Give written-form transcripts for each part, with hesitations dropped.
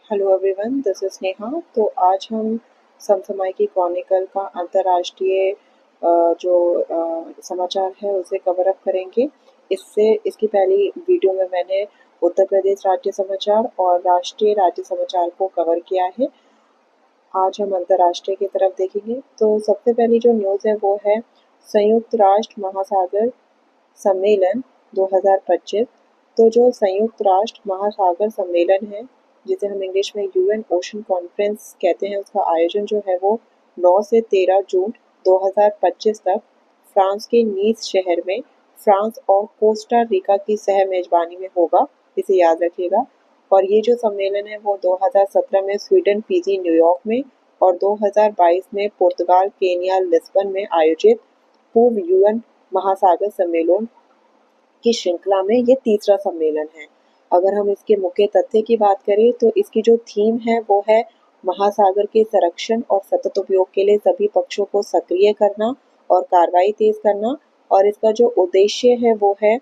Hello everyone, this is Neha. तो आज हम समसामयिकी क्रॉनिकल का अंतर्राष्ट्रीय जो समाचार है उसे कवर अप करेंगे। इसकी पहली वीडियो में मैंने उत्तर प्रदेश राज्य समाचार और राष्ट्रीय राज्य समाचार को कवर किया है। आज हम अंतर्राष्ट्रीय की तरफ देखेंगे। तो सबसे पहली जो न्यूज़ है वो है संयुक्त राष्ट्र महासागर सम्मेलन 2025। तो जो संयुक्त राष्ट्र महासागर सम्मेलन है, जिसे हम इंग्लिश में यूएन ओशन कॉन्फ्रेंस कहते हैं, उसका आयोजन जो है वो 9 से 13 जून 2025 तक फ्रांस के नीस शहर में फ्रांस और कोस्टा रिका की सह मेजबानी में होगा। इसे याद रखिएगा। और ये जो सम्मेलन है वो 2017 में स्वीडन फिजी न्यूयॉर्क में और 2022 में पुर्तगाल केन्या लिस्बन में आयोजित पूर्व यूएन महासागर सम्मेलन की श्रृंखला में ये तीसरा सम्मेलन है। अगर हम इसके मुख्य तथ्य की बात करें तो इसकी जो थीम है वो है महासागर के संरक्षण और सतत उपयोग के लिए सभी पक्षों को सक्रिय करना और कार्रवाई तेज करना। और इसका जो उद्देश्य है वो है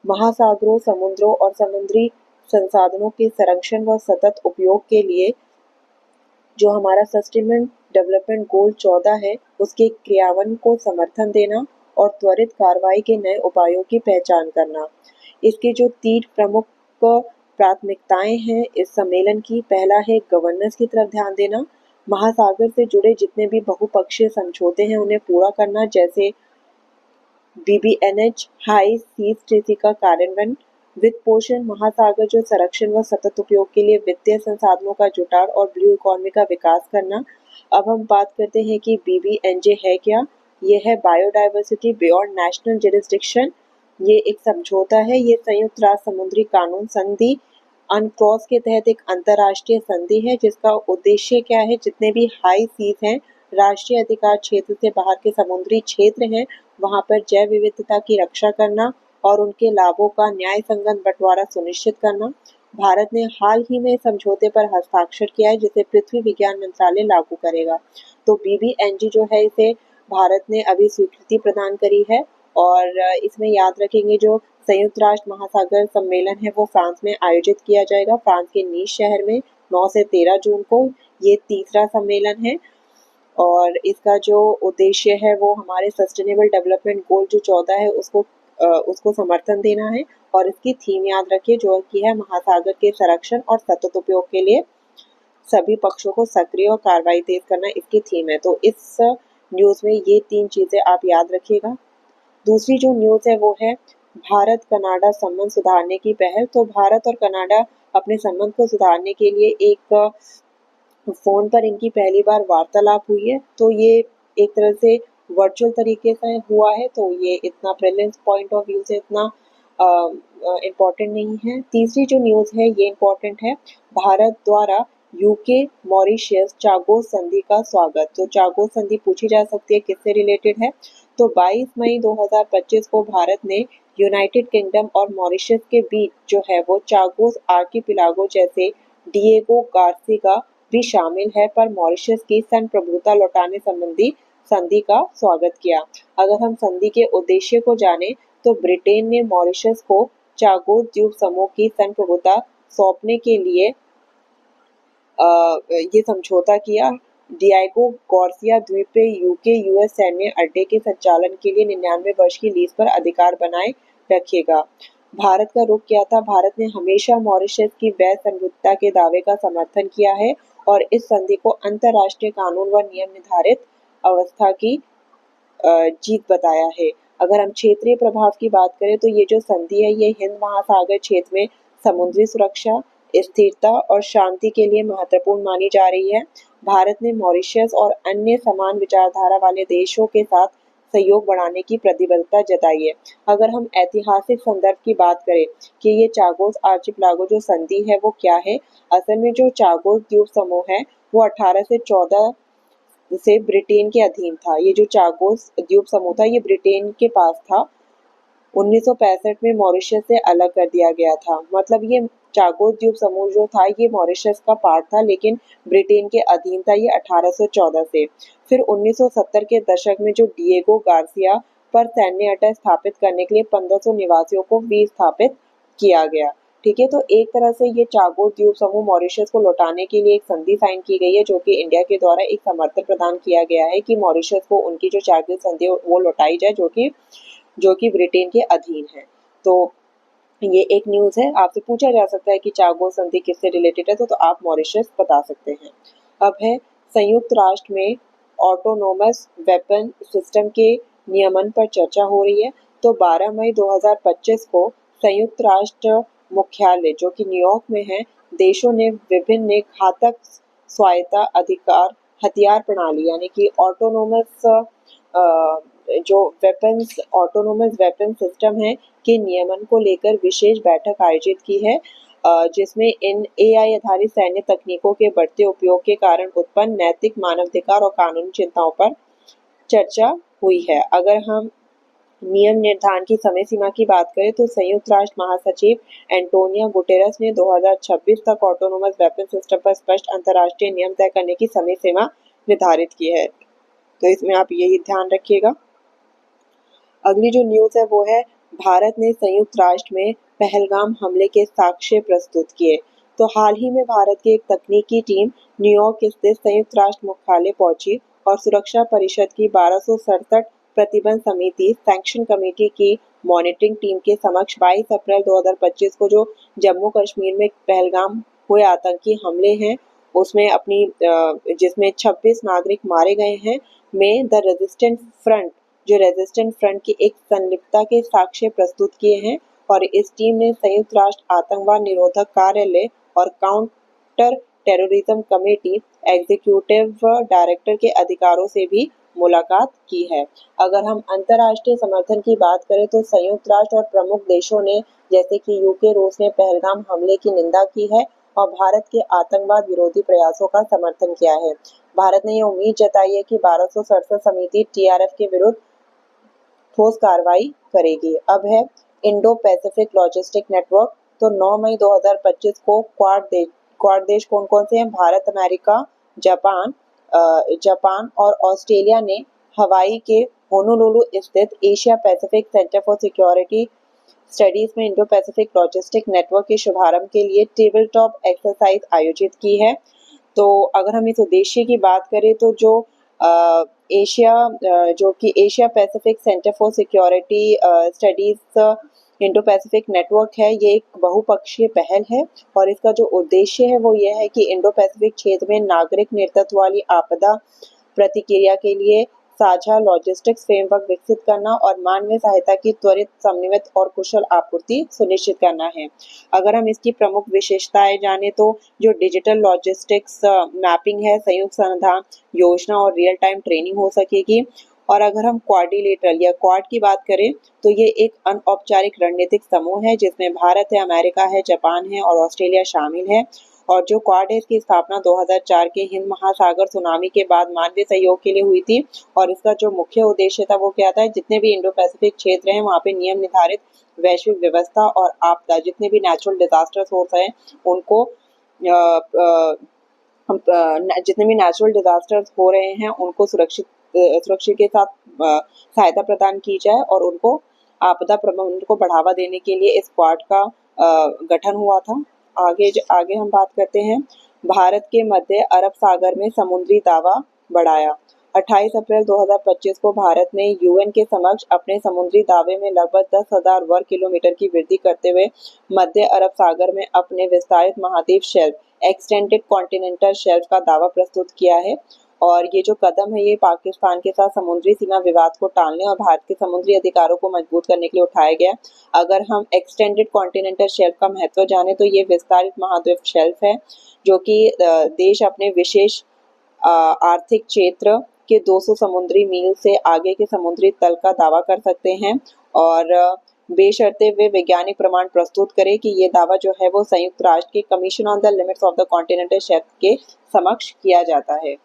महासागरों, समुद्रों और समुद्री संसाधनों के संरक्षण व सतत उपयोग के लिए जो हमारा सस्टेनेबल डेवलपमेंट गोल 14 है उसके क्रियान्वयन को समर्थन देना और त्वरित कार्रवाई के नए उपायों की पहचान करना। इसके जो 3 प्रमुख प्राथमिकताएं हैं इस सम्मेलन की, पहला है गवर्नेंस की तरफ ध्यान देना। महासागर से जुड़े जितने भी बहुपक्षीय समझौते हैं उन्हें पूरा करना, जैसे BBNH हाई सीज ट्रीटी का कार्यान्वयन। वित्त पोषण, महासागर जो संरक्षण व सतत उपयोग के लिए वित्तीय संसाधनों का जुटाव और ब्लू इकोनॉमी का विकास करना। अब हम बात करते हैं कि BBNJ है क्या। ये है बायोडाइवर्सिटी बियॉन्ड नेशनल जुरिस्डिक्शन। ये एक समझौता है। ये संयुक्त राष्ट्र समुद्री कानून संधि अनक्रॉस के तहत एक अंतर्राष्ट्रीय संधि है जिसका उद्देश्य क्या है, जितने भी हाई सीज हैं, राष्ट्रीय अधिकार क्षेत्र से बाहर के समुद्री क्षेत्र हैं, वहां पर जैव विविधता की रक्षा करना और उनके लाभों का न्याय संगत बंटवारा सुनिश्चित करना। भारत ने हाल ही में समझौते पर हस्ताक्षर किया है जिसे पृथ्वी विज्ञान मंत्रालय लागू करेगा। तो BBNJ जो है इसे भारत ने अभी स्वीकृति प्रदान करी है। और इसमें याद रखेंगे जो संयुक्त राष्ट्र महासागर सम्मेलन है वो फ्रांस में आयोजित किया जाएगा, फ्रांस के नीस शहर में 9 से 13 जून को। ये तीसरा सम्मेलन है और इसका जो उद्देश्य है वो हमारे सस्टेनेबल डेवलपमेंट गोल जो 14 है उसको समर्थन देना है। और इसकी थीम याद रखिए जो कि है महासागर के संरक्षण और सतत उपयोग के लिए सभी पक्षों को सक्रिय और कार्रवाई तेज करना इसकी थीम है। तो इस न्यूज़ में ये 3 चीज़ें आप याद रखिएगा। दूसरी जो न्यूज़ है वो है भारत कनाडा संबंध सुधारने की पहल। तो भारत और कनाडा अपने संबंध को सुधारने के लिए एक फोन पर इनकी पहली बार वार्तालाप हुई है। तो ये एक तरह से वर्चुअल तरीके से हुआ है, तो ये इतना प्रेजेंस पॉइंट ऑफ व्यू से इतना इम्पोर्टेंट नहीं है। तीसरी जो न्यूज़ है ये इम्पोर्टेंट है, भारत द्वारा यूके मॉरिशस चागोस संधि का स्वागत। तो चागोस संधि पूछी जा सकती है किससे रिलेटेड है। तो 22 मई 2025 को भारत ने यूनाइटेड किंगडम और मॉरिशस के बीच जो है वो चागोस आर्किपिलागो जैसे डिएगो गार्सिया भी शामिल है पर मॉरिशस की संप्रभुता लौटाने संबंधी संधि का स्वागत किया। अगर हम संधि के उद्देश्य को जाने तो ब्रिटेन ने मॉरिशस को चागोस द्वीप समूह की संप्रभुता सौंपने के लिए ये समझौता किया। डिएगो गार्सिया द्वीप पे यूके यूएस सैन्य अड्डे के संचालन के लिए 99 वर्ष की लीज पर अधिकार बनाए रखेगा। भारत का रुख क्या था, भारत ने हमेशा मॉरिशस की वैध संप्रभुता के दावे का समर्थन किया है और इस संधि को अंतर्राष्ट्रीय कानून व नियम निर्धारित अवस्था की जीत बताया है। अगर हम क्षेत्रीय प्रभाव की बात करें तो ये जो संधि है ये हिंद महासागर क्षेत्र में समुद्री सुरक्षा, स्थिरता और शांति के लिए महत्वपूर्ण मानी जा रही है। भारत ने मॉरिशस और अन्य समान विचारधारा वाले देशों के साथ सहयोग बढ़ाने की प्रतिबद्धता जताई है। अगर हम ऐतिहासिक संदर्भ की बात करें कि ये चागोस आर्चिपिलागो जो संधि है वो क्या है, असल में जो चागोस द्वीप समूह है वो 18 से 14 से ब्रिटेन के अधीन था। ये जो चागोस द्वीप समूह था ये ब्रिटेन के पास था। 1965 में मॉरिशस से अलग कर दिया गया था। मतलब ये चागोस द्वीप समूह जो था ये मॉरिशस का पार्ट था लेकिन ब्रिटेन के अधीन था ये 1814 से। फिर 1970 के दशक में जो डिएगो गार्सिया पर सैन्य अड्डा स्थापित करने के लिए 1500 निवासियों को विस्थापित किया गया। ठीक है, तो एक तरह से ये चागोर द्वीप समूह मॉरिशस को लौटाने के लिए एक संधि साइन की गई है, जो कि इंडिया के द्वारा एक समर्थन प्रदान किया गया है कि मॉरिशस को उनकी जो चागोर संधि वो लौटाई जाए, जो कि ब्रिटेन के अधीन है। तो ये एक न्यूज़ है, आपसे पूछा जा सकता है कि चागोर संधि किससे रिलेटेड है, तो आप मॉरिशस बता सकते हैं। अब है संयुक्त राष्ट्र में ऑटोनोमस वेपन सिस्टम के नियमन पर चर्चा हो रही है। तो 12 मई 2025 को संयुक्त राष्ट्र मुख्यालय जो कि न्यूयॉर्क में है, देशों ने विभिन्न घातक स्वायत्ता अधिकार हथियार प्रणाली यानी कि ऑटोनोमस वेपन सिस्टम है के नियमन को लेकर विशेष बैठक आयोजित की है, जिसमें इन एआई आधारित सैन्य तकनीकों के बढ़ते उपयोग के कारण उत्पन्न नैतिक मानवाधिकार और कानूनी चिंताओं पर चर्चा हुई है। अगर हम नियम निर्धारण की समय सीमा की बात करें तो संयुक्त राष्ट्र महासचिव एंटोनियो गुटेरस ने 2026 तक ऑटोनोमस वेपन सिस्टम पर स्पष्ट अंतर्राष्ट्रीय नियम तय करने की समय सीमा निर्धारित की है। तो इसमें आप यही ध्यान रखिएगा। अगली जो न्यूज़ है वो है भारत ने संयुक्त राष्ट्र में पहलगाम हमले के साक्ष्य प्रस्तुत किए। तो हाल ही में भारत की एक तकनीकी टीम न्यूयॉर्क स्थित संयुक्त राष्ट्र मुख्यालय पहुंची और सुरक्षा परिषद की 1267 प्रतिबंध समिति सैंक्शन कमेटी की मॉनिटरिंग टीम के समक्ष 22 अप्रैल 2025 को जो जम्मू कश्मीर में पहलगाम हुए आतंकी हमले हैं उसमें जिसमें 26 नागरिक मारे गए हैं में द रेजिस्टेंट फ्रंट की एक संलिप्तता के साक्ष्य प्रस्तुत किए हैं और इस टीम ने संयुक्त राष्ट्र आतंकवाद निरोधक कार्यालय और counter terrorism committee executive director के अधिकारों से भी मुलाकात की है। अगर हम अंतर्राष्ट्रीय समर्थन की बात करें तो संयुक्त राष्ट्र और प्रमुख देशों ने जैसे कि यूके, रूस ने पहलगाम हमले की निंदा की है और भारत के आतंकवाद विरोधी प्रयासों का समर्थन किया है। भारत ने यह उम्मीद जताई है कि 1267 समिति टीआरएफ के विरुद्ध ठोस कार्रवाई करेगी। अब है इंडो पैसिफिक लॉजिस्टिक नेटवर्क। तो 9 मई 2025 को क्वाड देश कौन कौन से हैं? भारत, अमेरिका, जापान और ऑस्ट्रेलिया ने हवाई के होनोलुलु स्थित Asia Pacific centre for security studies में इंडो पैसिफिक लॉजिस्टिक नेटवर्क के शुभारंभ के लिए टेबल टॉप एक्सरसाइज आयोजित की है। तो अगर हम इस उद्देश्य की बात करें तो जो Asia Pacific centre for security studies Indo Pacific network है, ये एक बहुपक्षीय पहल है और इसका जो उद्देश्य है वो ये है कि इंडो पैसिफिक क्षेत्र में नागरिक नेतृत्व वाली आपदा प्रतिक्रिया के लिए साझा लॉजिस्टिक्स फ्रेमवर्क विकसित करना और मानवीय सहायता की त्वरित, समन्वित और कुशल आपूर्ति सुनिश्चित करना है। अगर हम इसकी प्रमुख विशेषताएं जाने तो जो डिजिटल लॉजिस्टिक्स मैपिंग है, संयुक्त समाधान योजना और रियल टाइम ट्रेनिंग हो सकेगी। और अगर हम क्वाड्रिलेटरल या क्वाड की बात करें तो ये एक अनौपचारिक रणनीतिक समूह है जिसमें भारत है, अमेरिका है, जापान है और ऑस्ट्रेलिया शामिल है। और जो क्वाड है इसकी स्थापना 2004 के हिंद महासागर सुनामी के बाद मानवीय सहयोग के लिए हुई थी और इसका जो मुख्य उद्देश्य था वो क्या था? जितने भी इंडो पैसिफिक क्षेत्र हैं वहाँ पे नियम निर्धारित वैश्विक व्यवस्था और आपदा, जितने भी नेचुरल डिजास्टर्स होते हैं उनको जितने भी नेचुरल डिजास्टर्स हो रहे हैं उनको सुरक्षित के साथ सहायता प्रदान की जाए और उनको आपदा प्रबंधन को बढ़ावा देने के लिए इस क्वाड का गठन हुआ था। आगे हम बात करते हैं। भारत के मध्य अरब सागर में समुद्री दावा बढ़ाया। 28 अप्रैल 2025 को भारत ने यूएन के समक्ष अपने समुद्री दावे में लगभग 10,000 वर्ग किलोमीटर की वृद्धि करते हुए मध्य अरब सागर में अपने विस्तारित महाद्वीप शेल्फ एक्सटेंडेड कॉन्टिनेंटल शेल्फ का दावा प्रस्तुत किया है। और ये जो कदम है ये पाकिस्तान के साथ समुद्री सीमा विवाद को टालने और भारत के समुद्री अधिकारों को मजबूत करने के लिए उठाया गया। अगर हम एक्सटेंडेड कॉन्टिनेंटल शेल्फ का महत्व जाने तो ये विस्तारित महाद्वीप शेल्फ है जो कि देश अपने विशेष आर्थिक क्षेत्र के 200 समुद्री मील से आगे के समुद्री तल का दावा कर सकते हैं और बेशर्ते वे वैज्ञानिक प्रमाण प्रस्तुत करें कि ये दावा जो है वो संयुक्त राष्ट्र के commission on the limits of the continental shelf के समक्ष किया जाता है।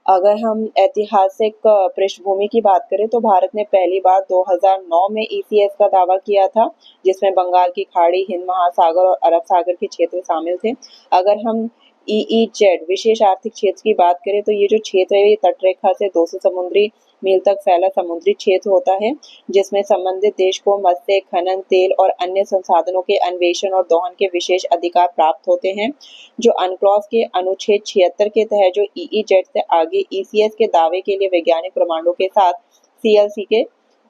अगर हम ऐतिहासिक पृष्ठभूमि की बात करें तो भारत ने पहली बार 2009 में ईसीएस का दावा किया था जिसमें बंगाल की खाड़ी, हिंद महासागर और अरब सागर के क्षेत्र शामिल थे। अगर हम ईईजेड विशेष आर्थिक क्षेत्र की बात करें तो ये जो क्षेत्र है ये तटरेखा से 200 समुद्री मील तक फैला समुद्री क्षेत्र होता है, जिसमें संबंधित देश को मत्स्य, खनन, तेल और अन्य संसाधनों के अन्वेषण और दोहन के विशेष अधिकार प्राप्त होते हैं। जो अनक्लॉस के अनुच्छेद 76 के तहत जो EEZ से आगे ECS के दावे के लिए वैज्ञानिक प्रमाणों के साथ CLC के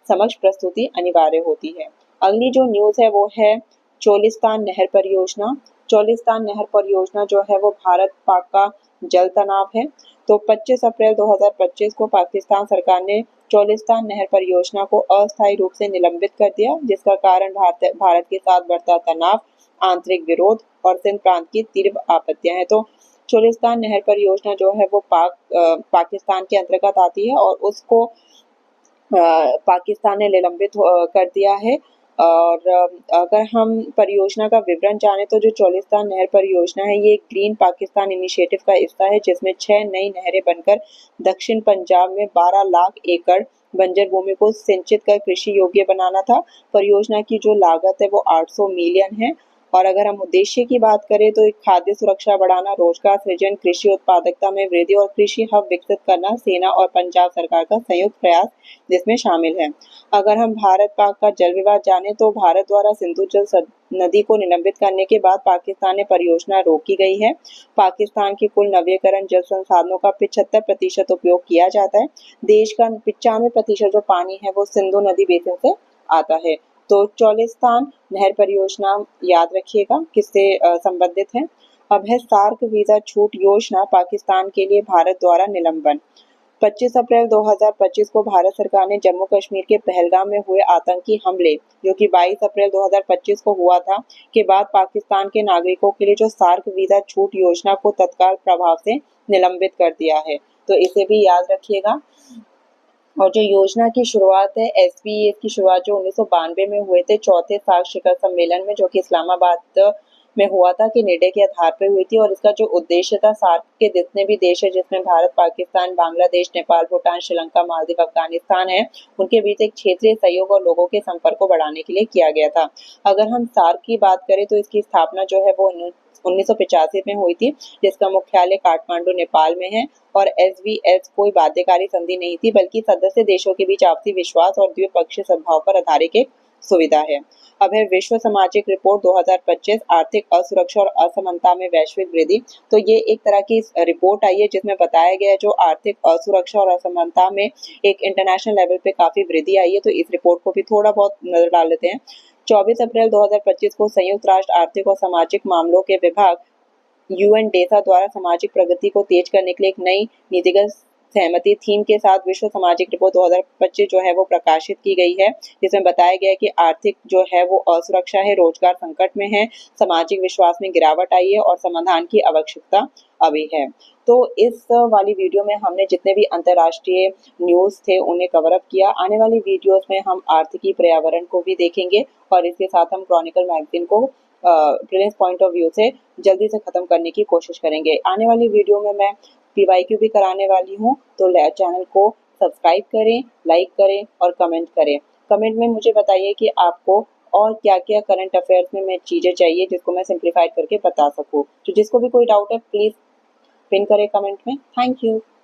समक्ष प्रस्तुति अनिवार्य होती है। अगली जो न्यूज़ है वो है चोलिस्तान नहर परियोजना। चोलिस्तान नहर परियोजना जो है वो भारत पाक का जल तनाव है। तो 25 अप्रैल 2025 को पाकिस्तान सरकार ने चोलिस्तान नहर परियोजना को अस्थायी रूप से निलंबित कर दिया, जिसका कारण भारत के साथ बढ़ता तनाव, आंतरिक विरोध और सिंध प्रांत की तीव्र आपत्तियां हैं। तो चोलिस्तान नहर परियोजना जो है वो पाकिस्तान के अंतर्गत आती है और उसको पाकिस्तान ने निलंबित कर दिया है। और अगर हम परियोजना का विवरण जाने तो जो चोलिस्तान नहर परियोजना है ये ग्रीन पाकिस्तान इनिशिएटिव का हिस्सा है, जिसमें 6 नई नहरें बनकर दक्षिण पंजाब में 12 लाख एकड़ बंजर भूमि को सिंचित कर कृषि योग्य बनाना था। परियोजना की जो लागत है वो 800 मिलियन है। और अगर हम उद्देश्य की बात करें तो खाद्य सुरक्षा बढ़ाना, रोजगार सृजन, कृषि उत्पादकता में वृद्धि और कृषि हब विकसित करना सेना और पंजाब सरकार का संयुक्त प्रयास जिसमें शामिल है। अगर हम भारत पाक का जल विवाद जाने तो भारत द्वारा सिंधु जल नदी को निलंबित करने के बाद पाकिस्तान ने परियोजना रोकी गई है। पाकिस्तान की कुल नवीकरण जल संसाधनों का 75% उपयोग किया जाता है। देश का 95% जो पानी है वो सिंधु नदी बेसिन से आता है। तो चोलिस्तान नहर परियोजना याद रखिएगा किससे संबंधित है। अब है सार्क वीजा छूट योजना पाकिस्तान के लिए भारत द्वारा निलंबन। 25 अप्रैल 2025 को भारत सरकार ने जम्मू कश्मीर के पहलगाम में हुए आतंकी हमले, जो कि 22 अप्रैल 2025 को हुआ था, के बाद पाकिस्तान के नागरिकों के लिए जो सार्क वीजा छूट योजना को तत्काल प्रभाव से निलंबित कर दिया है। तो इसे भी याद रखिएगा। और जो योजना की शुरुआत है SPES की शुरुआत जो 1992 में हुए थे चौथे सार्क शिखर सम्मेलन में, जो कि इस्लामाबाद में हुआ था, कि निर्णय के आधार पर हुई थी। और इसका जो उद्देश्य था सार्क के जितने भी देश है जिसमें भारत, पाकिस्तान, बांग्लादेश, नेपाल, भूटान, श्रीलंका, मालदीव, अफगानिस्तान है, उनके बीच एक क्षेत्रीय सहयोग और लोगों के संपर्क को बढ़ाने के लिए किया गया था। अगर हम सार्क की बात करें तो इसकी स्थापना जो है वो 1985 में हुई थी, जिसका मुख्यालय काठमांडू नेपाल में है। और SVS कोई बाध्यकारी संधि नहीं थी, बल्कि सदस्य देशों के बीच आपसी विश्वास और द्विपक्षीय सद्भाव पर आधारित एक सुविधा है। अब है विश्व सामाजिक रिपोर्ट 2025 आर्थिक असुरक्षा और असमानता में वैश्विक वृद्धि। तो ये एक तरह की रिपोर्ट आई है जिसमें बताया गया है जो आर्थिक असुरक्षा और असमानता में एक इंटरनेशनल लेवल पे काफी वृद्धि आई है। तो इस रिपोर्ट को भी थोड़ा बहुत नजर डाल लेते हैं। 24 अप्रैल 2025 को संयुक्त राष्ट्र आर्थिक और सामाजिक मामलों के विभाग UNDESA द्वारा सामाजिक प्रगति को तेज करने के लिए एक नई नीतिगत सहमति थीम के साथ विश्व सामाजिक रिपोर्ट 2025 जो है वो प्रकाशित की गई है, जिसमें बताया गया है कि आर्थिक जो है वो असुरक्षा है, रोजगार संकट में है, सामाजिक विश्वास में गिरावट आई है और समाधान की आवश्यकता अभी है। तो इस वाली वीडियो में हमने जितने भी अंतर्राष्ट्रीय न्यूज़ थे उन्हें कवर अप किया। आने वाली वीडियोस में हम आर्थिकी पर्यावरण को भी देखेंगे और इसके साथ हम क्रॉनिकल मैगजीन को प्रिंस पॉइंट ऑफ व्यू से जल्दी से खत्म करने की कोशिश करेंगे। आने वाली वीडियो में मैं PYQ भी कराने वाली हूँ, तो चैनल को सब्सक्राइब करें, लाइक करें और कमेंट करें। कमेंट में मुझे बताइए कि आपको और क्या क्या करंट अफेयर्स में मैं चीज़ें चाहिए जिसको मैं सिंप्लीफाई करके बता सकूँ। तो जिसको भी कोई डाउट है प्लीज़ पिन करें कमेंट में। Thank you.